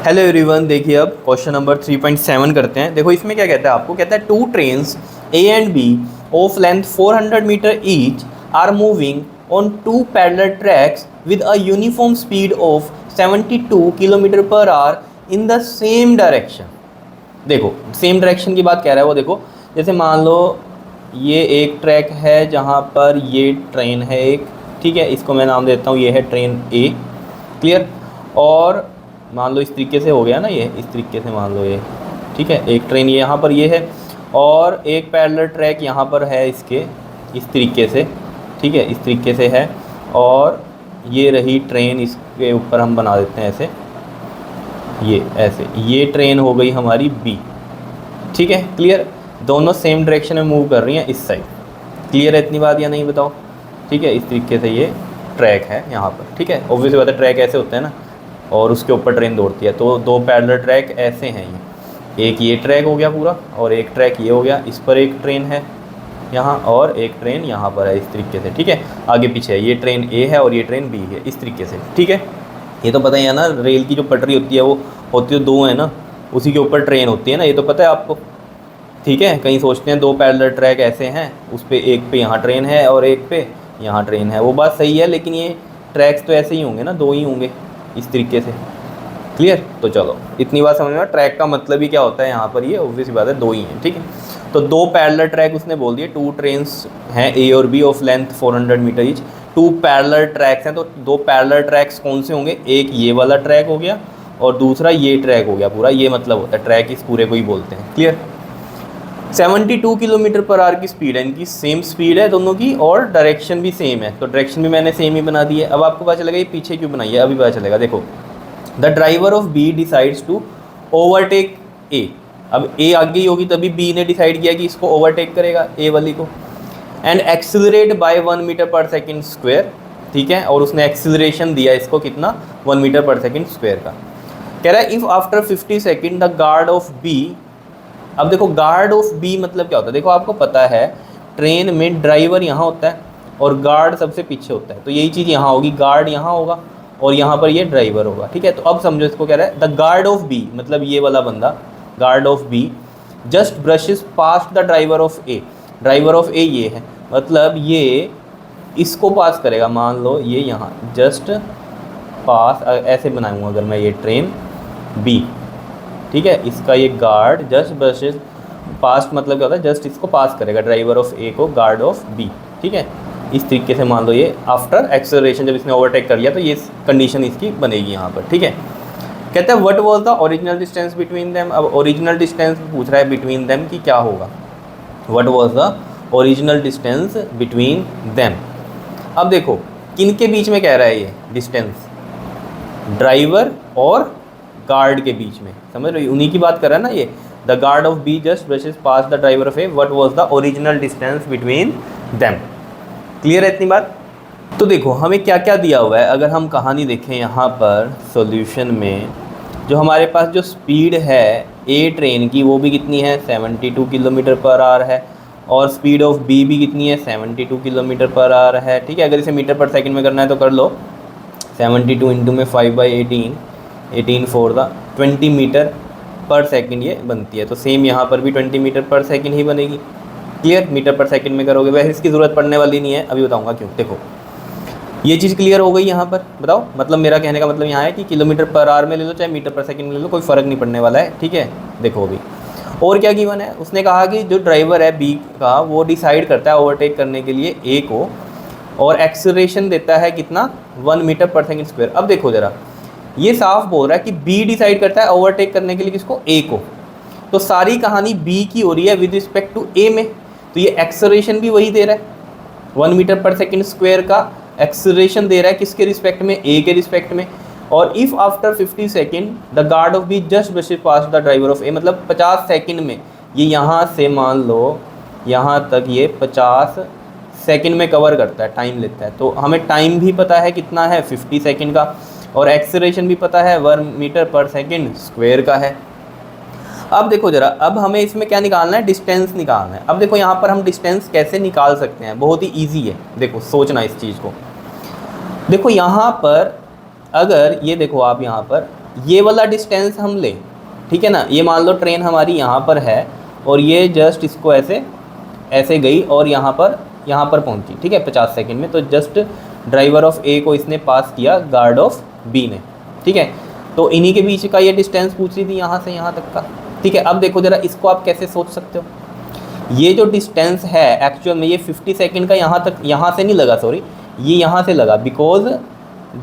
Hello everyone, देखिए अब question number 3.7 करते हैं। देखो इसमें क्या कहता है, आपको कहता है two trains A and B of length 400 metre each are moving on two parallel tracks with a uniform speed of 72 kilometre per hour in the same direction. देखो सेम डायरेक्शन की बात कह रहा है वो। देखो जैसे मान लो ये एक ट्रैक है जहाँ पर ये ट्रेन है एक, ठीक है, इसको मैं नाम देता हूँ, ये है ट्रेन ए, क्लियर। और मान लो इस तरीके से हो गया ना, ये इस तरीके से मान लो ये, ठीक है, एक ट्रेन ये यहाँ पर ये है और एक पैरेलल ट्रैक यहाँ पर है इसके, इस तरीके से, ठीक है, इस तरीके से है। और ये रही ट्रेन, इसके ऊपर हम बना देते हैं ऐसे, ये ऐसे, ये ट्रेन हो गई हमारी बी, ठीक है, क्लियर। दोनों सेम डायरेक्शन में मूव कर रही हैं इस साइड। क्लियर है इतनी बात या नहीं बताओ? ठीक है, इस तरीके से ये ट्रैक है यहाँ पर, ठीक है। ऑब्वियसली बात है, ट्रैक ऐसे होते हैं ना और उसके ऊपर ट्रेन दौड़ती है, तो दो पैरेलल ट्रैक ऐसे हैं ये, एक ये ट्रैक हो गया पूरा और एक ट्रैक ये हो गया, इस पर एक ट्रेन है यहाँ और एक ट्रेन यहाँ पर है, इस तरीके से, ठीक है। आगे पीछे है, ये ट्रेन ए है और ये ट्रेन बी है, इस तरीके से, ठीक है। ये तो पता ही है ना, रेल की जो पटरी होती है वो होती है दो है ना, उसी के ऊपर ट्रेन होती है ना, ये तो पता है आपको, ठीक है। कहीं सोचते हैं दो पैरेलल ट्रैक ऐसे हैं, उस पर एक पे यहाँ ट्रेन है और एक पे यहाँ ट्रेन है, वो बात सही है, लेकिन ये ट्रैक्स तो ऐसे ही होंगे ना, दो ही होंगे इस तरीके से, क्लियर। तो चलो इतनी बात समझ में, ट्रैक का मतलब ही क्या होता है यहाँ पर, ये ऑब्वियस बात है दो ही हैं, ठीक है। तो दो पैरेलल ट्रैक उसने बोल दिए, टू ट्रेन्स हैं ए और B of length 400 metre each, two parallel tracks हैं। तो दो पैरेलल ट्रैक्स कौन से होंगे? एक ये वाला ट्रैक हो गया और दूसरा ये ट्रैक हो गया पूरा, ये मतलब होता है ट्रैक, इस पूरे को ही बोलते हैं, क्लियर। 72 किलोमीटर पर आवर की स्पीड है, इनकी सेम स्पीड है दोनों की और डायरेक्शन भी सेम है, तो डायरेक्शन भी मैंने सेम ही बना दी है। अब आपको पता चलेगा ये पीछे क्यों बनाई है, अभी पता चलेगा। देखो the driver of B decides to overtake A. अब ए आगे ही होगी तभी बी ने डिसाइड किया कि इसको ओवरटेक करेगा, ए वाली को, एंड एक्सिलरेट बाय 1 मीटर पर सेकेंड स्क्वायर, ठीक है। और उसने एक्सिलरेशन दिया इसको कितना, 1 मीटर पर सेकेंड स्क्वायर का। कह रहा है if after 50 second the guard of B. अब देखो गार्ड ऑफ बी मतलब क्या होता है, देखो आपको पता है ट्रेन में ड्राइवर यहाँ होता है और गार्ड सबसे पीछे होता है, तो यही चीज़ यहाँ होगी, गार्ड यहाँ होगा और यहाँ पर ये ड्राइवर होगा, ठीक है। तो अब समझो इसको, कह रहा है द गार्ड ऑफ बी मतलब ये वाला बंदा, guard of B just brushes past the driver of A. Driver of A ये है, मतलब ये इसको पास करेगा, मान लो ये यहाँ जस्ट पास, ऐसे बनाऊँगा अगर मैं ये ट्रेन बी, ठीक है, इसका ये गार्ड जस्ट ब्रशेस पास्ट मतलब क्या होता है, जस्ट इसको पास करेगा, ड्राइवर ऑफ ए को गार्ड ऑफ बी, ठीक है। इस तरीके से मान लो ये आफ्टर एक्सेलरेशन जब इसने ओवरटेक कर लिया तो ये कंडीशन इसकी बनेगी यहाँ पर, ठीक है। कहते हैं what was the original distance between them. अब ओरिजिनल डिस्टेंस पूछ रहा है बिटवीन देम कि क्या होगा, what was the original distance between them. अब देखो किन के बीच में कह रहा है ये डिस्टेंस, ड्राइवर और गार्ड के बीच में, समझ रहे हो, उन्हीं की बात कर रहा है ना ये। The guard of B just brushes pass the driver of A, what was the original distance between them. Clear है इतनी बात? तो देखो हमें क्या क्या दिया हुआ है, अगर हम कहानी देखें यहाँ पर सॉल्यूशन में, जो हमारे पास जो स्पीड है ए ट्रेन की वो भी कितनी है, 72 किलोमीटर पर आवर है, और स्पीड ऑफ बी भी कितनी है, 72 किलोमीटर पर आवर है, ठीक है। अगर इसे मीटर पर सेकंड में करना है तो कर लो, 72 इंटू में 5/18, 18 4 द 20 मीटर पर सेकंड ये बनती है। तो सेम यहाँ पर भी 20 मीटर पर सेकंड ही बनेगी, क्लियर। मीटर पर सेकंड में करोगे, वैसे इसकी ज़रूरत पड़ने वाली नहीं है, अभी बताऊँगा क्यों। देखो ये चीज़ क्लियर हो गई यहाँ पर, बताओ, मतलब मेरा कहने का मतलब यहाँ है कि किलोमीटर पर आवर में ले लो चाहे मीटर पर सेकंड में ले लो, कोई फ़र्क नहीं पड़ने वाला है, ठीक है। देखो अभी और क्या गिवन है, उसने कहा कि जो ड्राइवर है बी का वो डिसाइड करता है ओवरटेक करने के लिए ए को, और एक्सेलरेशन देता है कितना, 1 मीटर पर सेकंड स्क्वायर। अब देखो ज़रा, ये साफ बोल रहा है कि बी डिसाइड करता है ओवरटेक करने के लिए किसको, ए को, तो सारी कहानी बी की हो रही है विद रिस्पेक्ट टू ए में, तो ये एक्सेलरेशन भी वही दे रहा है, 1 मीटर पर सेकंड स्क्वायर का एक्सेलरेशन दे रहा है किसके रिस्पेक्ट में, ए के रिस्पेक्ट में। और if after 50 second the guard of B just brushes pass the driver of A, मतलब 50 सेकेंड में ये यहाँ से मान लो यहाँ तक ये 50 सेकेंड में कवर करता है, टाइम लेता है। तो हमें टाइम भी पता है कितना है, 50 सेकेंड का, और एक्सेलरेशन भी पता है 1 मीटर पर सेकेंड स्क्वायर का है। अब देखो ज़रा, अब हमें इसमें क्या निकालना है, डिस्टेंस निकालना है। अब देखो यहाँ पर हम डिस्टेंस कैसे निकाल सकते हैं, बहुत ही ईजी है। देखो सोचना इस चीज़ को, देखो यहाँ पर अगर ये देखो आप यहाँ पर ये वाला डिस्टेंस हम लें, ठीक है ना, ये मान लो ट्रेन हमारी यहाँ पर है और ये जस्ट इसको ऐसे ऐसे गई और यहाँ पर पहुँची, ठीक है, 50 सेकंड में। तो जस्ट ड्राइवर ऑफ ए को इसने पास किया गार्ड ऑफ बी ने, ठीक है। तो इन्हीं के बीच का ये डिस्टेंस पूछ रही थी यहाँ से यहाँ तक का, ठीक है। अब देखो ज़रा इसको आप कैसे सोच सकते हो, ये जो डिस्टेंस है एक्चुअल में ये 50 सेकंड का यहाँ तक, यहाँ से नहीं लगा, सॉरी, ये यहाँ से लगा, बिकॉज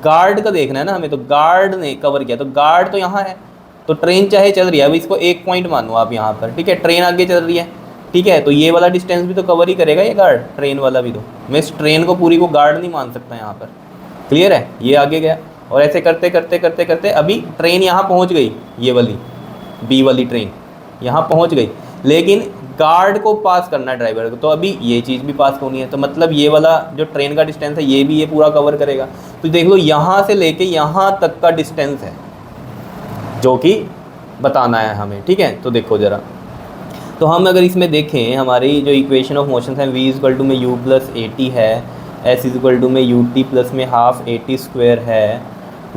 गार्ड का देखना है ना हमें, तो गार्ड ने कवर किया, तो गार्ड तो यहाँ है, तो ट्रेन चाहे चल रही है, अब इसको एक पॉइंट मानो आप यहाँ पर, ठीक है, ट्रेन आगे चल रही है, ठीक है, तो ये वाला डिस्टेंस भी तो कवर ही करेगा ये गार्ड, ट्रेन वाला भी। तो मैं इस ट्रेन को पूरी को गार्ड नहीं मान सकता यहाँ पर, क्लियर है। ये आगे गया और ऐसे करते करते करते करते अभी ट्रेन यहाँ पहुँच गई, ये वाली बी वाली ट्रेन यहाँ पहुँच गई, लेकिन गार्ड को पास करना है ड्राइवर को, तो अभी ये चीज़ भी पास होनी है, तो मतलब ये वाला जो ट्रेन का डिस्टेंस है ये भी ये पूरा कवर करेगा। तो देख लो यहाँ से लेके यहाँ तक का डिस्टेंस है जो कि बताना है हमें, ठीक है। तो देखो ज़रा, तो हम अगर इसमें देखें हमारी जो इक्वेशन ऑफ मोशन है, v इक्वल टू में u प्लस ए टी है, s इक्वल टू में यू टी प्लस में हाफ ए टी स्क्वायर है,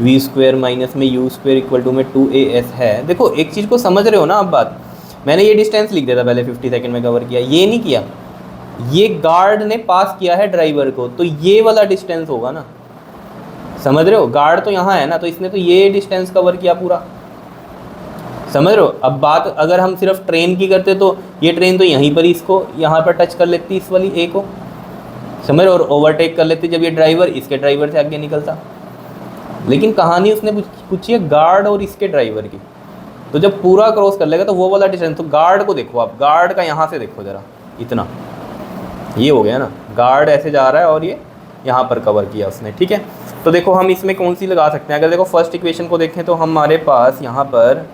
v स्क्वायर माइनस में u स्क्वायर इक्वल टू में 2as है। देखो एक चीज़ को समझ रहे हो ना आप बात, मैंने ये डिस्टेंस लिख दिया था पहले, 50 सेकंड में कवर किया, ये नहीं किया, ये गार्ड ने पास किया है ड्राइवर को, तो ये वाला डिस्टेंस होगा ना, समझ रहे हो, गार्ड तो यहाँ है ना, तो इसने तो ये डिस्टेंस कवर किया पूरा, समझ रहे हो। अब बात अगर हम सिर्फ ट्रेन की करते तो ये ट्रेन तो यहीं पर ही इसको यहाँ पर टच कर लेती इस वाली ए को, समझ रहे हो, और ओवरटेक कर लेती जब ये ड्राइवर इसके ड्राइवर से आगे निकलता। लेकिन कहानी उसने पूछी है गार्ड और इसके ड्राइवर की, तो जब पूरा क्रॉस कर लेगा तो वो वाला डिस्टेंस, तो गार्ड को देखो आप, गार्ड का यहाँ से देखो ज़रा, इतना ये हो गया ना, गार्ड ऐसे जा रहा है और ये यहाँ पर कवर किया उसने, ठीक है। तो देखो हम इसमें कौन सी लगा सकते हैं, अगर देखो फर्स्ट इक्वेशन को देखें तो हमारे पास यहाँ पर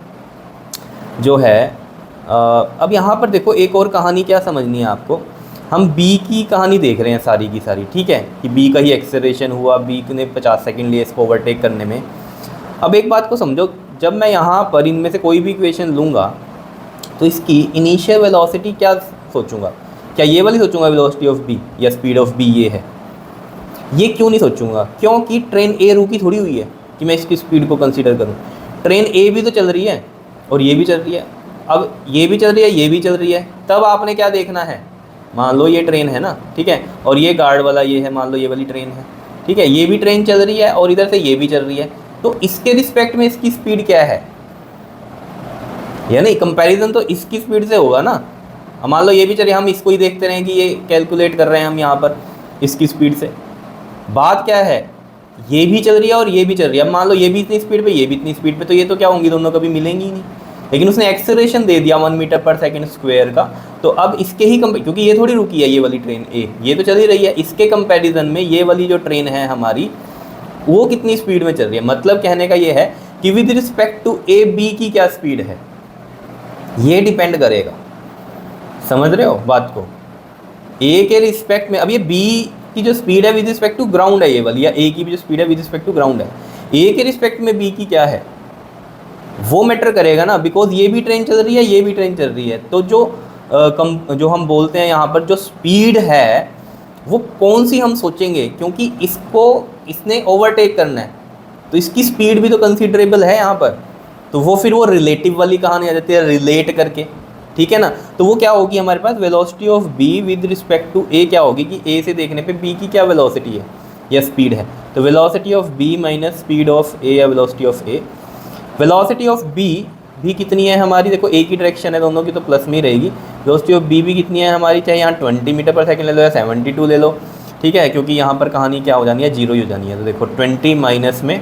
जो है अब यहाँ पर देखो एक और कहानी क्या समझनी है आपको, हम बी की कहानी देख रहे हैं सारी की सारी, ठीक है, कि बी का ही एक्सेलरेशन हुआ, बी ने 50 सेकंड लिए इसको ओवरटेक करने में। अब एक बात को समझो, जब मैं यहाँ पर इनमें से कोई भी इक्वेशन लूँगा तो इसकी इनिशियल वेलोसिटी क्या सोचूंगा, क्या ये वाली सोचूंगा वेलोसिटी ऑफ बी या स्पीड ऑफ बी ये है, ये क्यों नहीं सोचूंगा, क्योंकि ट्रेन ए रुकी थोड़ी हुई है कि मैं इसकी स्पीड को कंसीडर करूँ, ट्रेन ए भी तो चल रही है और ये भी चल रही है, अब ये भी चल रही है ये भी चल रही है, तब आपने क्या देखना है, मान लो ये ट्रेन है ना, ठीक है, और ये गार्ड वाला ये है, मान लो ये वाली ट्रेन है, ठीक है, ये भी ट्रेन चल रही है और इधर से ये भी चल रही है, तो इसके रिस्पेक्ट में इसकी स्पीड क्या है, यानी कंपैरिजन तो इसकी स्पीड से होगा ना। अब मान लो ये भी चलिए हम इसको ही देखते रहें कि ये कैलकुलेट कर रहे हैं हम यहाँ पर इसकी स्पीड से, बात क्या है, ये भी चल रही है और ये भी चल रही है, अब मान लो ये भी इतनी स्पीड पे ये भी इतनी स्पीड पे, तो ये तो क्या होंगी, दोनों कभी मिलेंगी ही नहीं, लेकिन उसने एक्सेलरेशन दे दिया 1 मीटर पर सेकंड स्क्वायर का, तो अब इसके ही क्योंकि ये थोड़ी रुकी है ये वाली ट्रेन ए, ये तो चल ही रही है, इसके कंपैरिजन में ये वाली जो ट्रेन है हमारी वो कितनी स्पीड में चल रही है, मतलब कहने का ये है कि with respect to A B की क्या स्पीड है ये डिपेंड करेगा, समझ रहे हो बात को, ए के रिस्पेक्ट में। अब ये बी की जो स्पीड है विद रिस्पेक्ट टू ग्राउंड है ये वाली, या ए की भी जो स्पीड है विद रिस्पेक्ट टू ग्राउंड है, ए के रिस्पेक्ट में बी की क्या है वो मैटर करेगा ना, बिकॉज ये भी ट्रेन चल रही है ये भी ट्रेन चल रही है, तो जो हम बोलते हैं यहाँ पर जो स्पीड है वो कौन सी हम सोचेंगे, क्योंकि इसने ओवरटेक करना है तो इसकी स्पीड भी तो कंसिडरेबल है यहाँ पर, तो वो फिर वो रिलेटिव वाली कहानी आ जाती है, रिलेट करके, ठीक है ना। तो वो क्या होगी हमारे पास, velocity of B with respect to A क्या होगी कि ए से देखने पे बी की क्या वेलोसिटी है या स्पीड है, तो velocity of B minus speed of A या velocity of A. Velocity of B भी कितनी है हमारी, देखो ए की डायरेक्शन है दोनों की तो प्लस में ही रहेगी, वेलोसिटी ऑफ बी भी कितनी है हमारी, चाहे यहाँ 20 मीटर पर सेकंड ले लो या 72 ले लो, ठीक है, क्योंकि यहाँ पर कहानी क्या हो जानी है, जीरो ही हो जानी है। तो देखो 20 माइनस में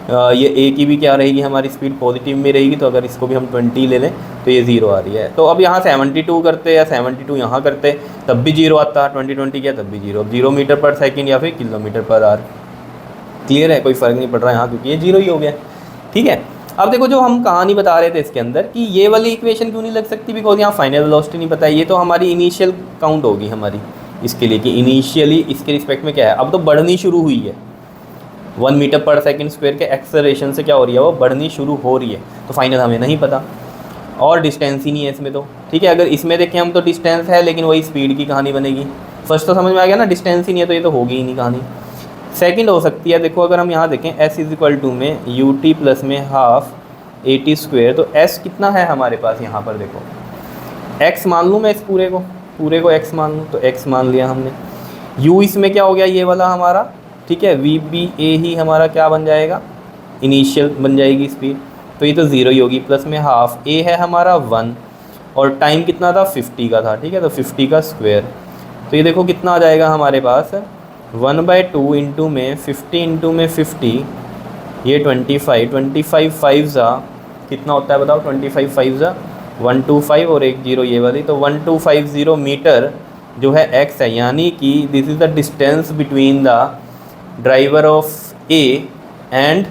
ये ए की भी क्या रहेगी हमारी स्पीड पॉजिटिव में रहेगी, तो अगर इसको भी हम 20 ले लें तो ये 0 आ रही है, तो अब यहाँ 72 करते या 72 यहाँ करते तब भी 0 आता, 20 किया तब भी 0 मीटर पर सेकंड या फिर किलोमीटर पर आवर, क्लियर है, कोई फ़र्क नहीं पड़ रहा है यहाँ क्योंकि ये 0 ही हो गया, ठीक है। अब देखो जो हम कहानी बता रहे थे इसके अंदर कि ये वाली इक्वेशन क्यों नहीं लग सकती, बिकॉज यहाँ फाइनल वेलोसिटी नहीं पता है, ये तो हमारी इनिशियल काउंट होगी हमारी इसके लिए कि इनिशियली इसके रिस्पेक्ट में क्या है, अब तो बढ़नी शुरू हुई है 1 मीटर पर सेकंड स्क्वायर के एक्सेलरेशन से क्या हो रही है, वो बढ़नी शुरू हो रही है, तो फाइनल हमें नहीं पता और डिस्टेंस ही नहीं है इसमें, तो ठीक है। अगर इसमें देखें हम तो डिस्टेंस है लेकिन वही स्पीड की कहानी बनेगी, फर्स्ट तो समझ में आ गया ना, डिस्टेंस ही नहीं है तो ये तो होगी ही नहीं कहानी। सेकंड हो सकती है, देखो अगर हम यहाँ देखें s इज इक्वल टू में यू टी प्लस में हाफ 80 स्क्वायर, तो s कितना है हमारे पास यहाँ पर देखो, x मान लूँ मैं इस पूरे को x मान लूँ, तो x मान लिया हमने। u इसमें क्या हो गया ये वाला हमारा, ठीक है, VBA ही हमारा क्या बन जाएगा, इनिशियल बन जाएगी स्पीड, तो ये तो 0 ही होगी, प्लस में हाफ, a है हमारा 1 और टाइम कितना था 50 का था, ठीक है, तो 50 का स्क्वायर, तो ये देखो कितना आ जाएगा हमारे पास 1/2 इंटू में 50 इंटू में 50, ये 25 5 ज़ा कितना होता है बताओ, 25 5 ज़ा 125 और 1 0 ये वाली, तो 1250 मीटर जो है x है, यानी कि this is the distance between the driver of A and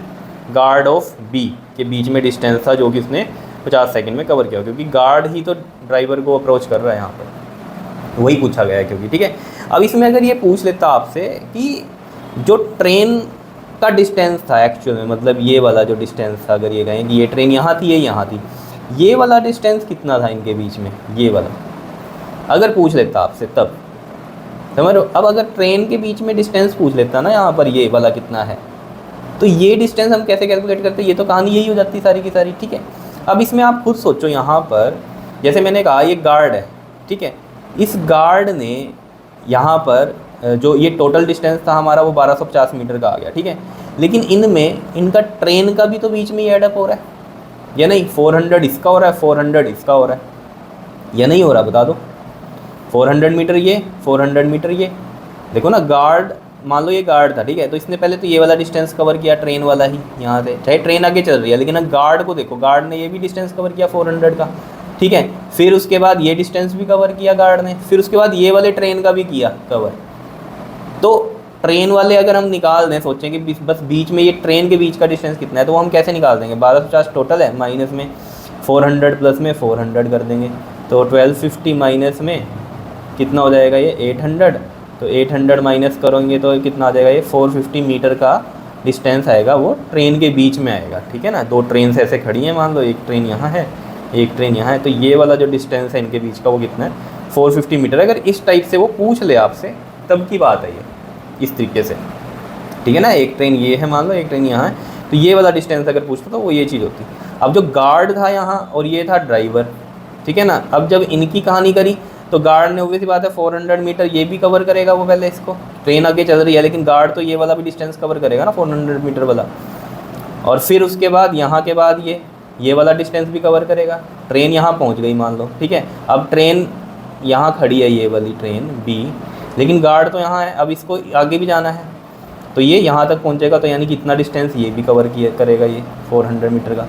guard of B के बीच में डिस्टेंस था, जो कि इसने 50 सेकंड में कवर किया, क्योंकि गार्ड ही तो ड्राइवर को अप्रोच कर रहा है यहाँ पर, वही पूछा गया है क्योंकि, ठीक है। अब इसमें अगर ये पूछ लेता आपसे कि जो ट्रेन का डिस्टेंस था एक्चुअल में, मतलब ये वाला जो डिस्टेंस था, अगर ये कहें कि ये ट्रेन यहाँ थी, ये यहाँ थी, ये वाला डिस्टेंस कितना था इनके बीच में, ये वाला अगर पूछ लेता आपसे तब समझ लो। अब अगर ट्रेन के बीच में डिस्टेंस पूछ लेता ना यहाँ पर, ये वाला कितना है, तो ये डिस्टेंस हम कैसे कैलकुलेट करते, ये तो कहानी यही हो जाती सारी की सारी, ठीक है। अब इसमें आप खुद सोचो, यहाँ पर जैसे मैंने कहा ये गार्ड है, ठीक है, इस गार्ड ने यहाँ पर जो ये टोटल डिस्टेंस था हमारा वो 1250 मीटर का आ गया, ठीक है, लेकिन इनमें इनका ट्रेन का भी तो बीच में ही एडअप हो रहा है या नहीं, 400 इसका हो रहा है, 400 इसका हो रहा है या नहीं हो रहा, बता दो। 400 मीटर ये, 400 मीटर ये, देखो ना, गार्ड मान लो ये गार्ड था, ठीक है, तो इसने पहले तो ये वाला डिस्टेंस कवर किया, ट्रेन वाला ही यहाँ से, चाहे ट्रेन आगे चल रही है, लेकिन अब गार्ड को देखो, गार्ड ने ये भी डिस्टेंस कवर किया 400 का, ठीक है, फिर उसके बाद ये डिस्टेंस भी कवर किया गार्ड ने, फिर उसके बाद ये वाले ट्रेन का भी किया कवर। तो ट्रेन वाले अगर हम निकाल दें, सोचें कि बस बीच में ये ट्रेन के बीच का डिस्टेंस कितना है, तो वो हम कैसे निकाल देंगे, 1250 टोटल है, माइनस में 400 प्लस में 400 कर देंगे, तो 1250 माइनस में कितना हो जाएगा ये 800, तो 800 माइनस करोगे तो कितना आ जाएगा, ये 450 मीटर का डिस्टेंस आएगा, वो ट्रेन के बीच में आएगा, ठीक है ना। दो ट्रेन ऐसे खड़ी हैं, मान लो एक ट्रेन यहाँ है, एक ट्रेन यहाँ है, तो ये वाला जो डिस्टेंस है इनके बीच का वो कितना है, 450 मीटर। अगर इस टाइप से वो पूछ ले आपसे तब की बात है ये, इस तरीके से, ठीक है ना। एक ट्रेन ये है मान लो, एक ट्रेन यहाँ है, तो ये वाला डिस्टेंस अगर पूछता तो वो ये चीज़ होती। अब जो गार्ड था यहाँ और ये था ड्राइवर, ठीक है ना, अब जब इनकी कहानी करी तो गार्ड ने ऑब्वियसली बात है 400 मीटर ये भी कवर करेगा, वो पहले इसको, ट्रेन आगे चल रही है लेकिन गार्ड तो ये वाला भी डिस्टेंस कवर करेगा ना 400 मीटर वाला, और फिर उसके बाद यहाँ के बाद ये वाला डिस्टेंस भी कवर करेगा। ट्रेन यहाँ पहुँच गई मान लो, ठीक है, अब ट्रेन यहाँ खड़ी है ये वाली ट्रेन B, लेकिन गार्ड तो यहाँ है, अब इसको आगे भी जाना है, तो ये यहाँ तक पहुँचेगा, तो यानी कि इतना डिस्टेंस ये भी कवर किया करेगा ये 400 मीटर का।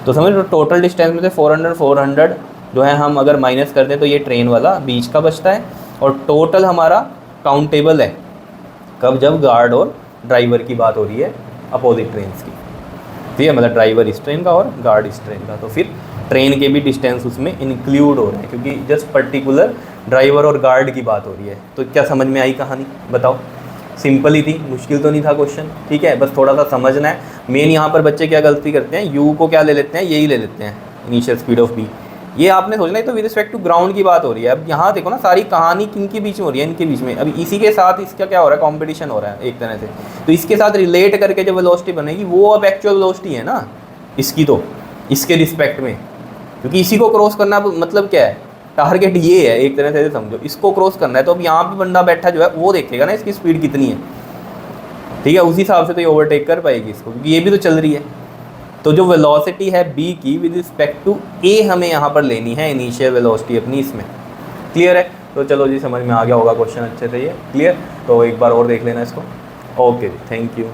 तो समझ लो टोटल डिस्टेंस में से 400 जो है हम अगर माइनस कर दें तो ये ट्रेन वाला बीच का बचता है, और टोटल हमारा काउंटेबल है कब, जब गार्ड और ड्राइवर की बात हो रही है अपोजिट ट्रेन की, ठीक है, मतलब ड्राइवर इस ट्रेन का और गार्ड इस ट्रेन का, तो फिर ट्रेन के भी डिस्टेंस उसमें इंक्लूड हो रहे हैं, क्योंकि जस्ट पर्टिकुलर ड्राइवर और गार्ड की बात हो रही है। तो क्या समझ में आई कहानी, बताओ, सिंपल ही थी, मुश्किल तो नहीं था क्वेश्चन, ठीक है, बस थोड़ा सा समझना है। मेन यहाँ पर बच्चे क्या गलती करते हैं, यू को क्या ले लेते हैं, यही ले लेते हैं इनिशियल स्पीड ऑफ बी, ये आपने सोचना है तो विद रिस्पेक्ट टू ग्राउंड की बात हो रही है। अब यहाँ देखो ना, सारी कहानी किन के बीच में हो रही है, इनके बीच में। अभी इसी के साथ इसका क्या हो रहा है, कंपटीशन हो रहा है एक तरह से, तो इसके साथ रिलेट करके जो वेलोसिटी बनेगी वो अब एक्चुअल वेलोसिटी है ना इसकी, तो इसके रिस्पेक्ट में, क्योंकि इसी को क्रॉस करना मतलब क्या है, टारगेट ये है एक तरह से समझो, इसको क्रॉस करना है। तो अब यहाँ पे बंदा बैठा जो है वो देखेगा ना इसकी स्पीड कितनी है, ठीक है, उसी हिसाब से तो ये ओवरटेक कर पाएगी इसको, क्योंकि ये भी तो चल रही है। तो जो वेलोसिटी है बी की विद रिस्पेक्ट टू ए हमें यहाँ पर लेनी है, इनिशियल वेलोसिटी अपनी इसमें। क्लियर है? तो चलो जी, समझ में आ गया होगा क्वेश्चन अच्छे से, ये क्लियर। तो एक बार और देख लेना इसको। ओके जी, थैंक यू।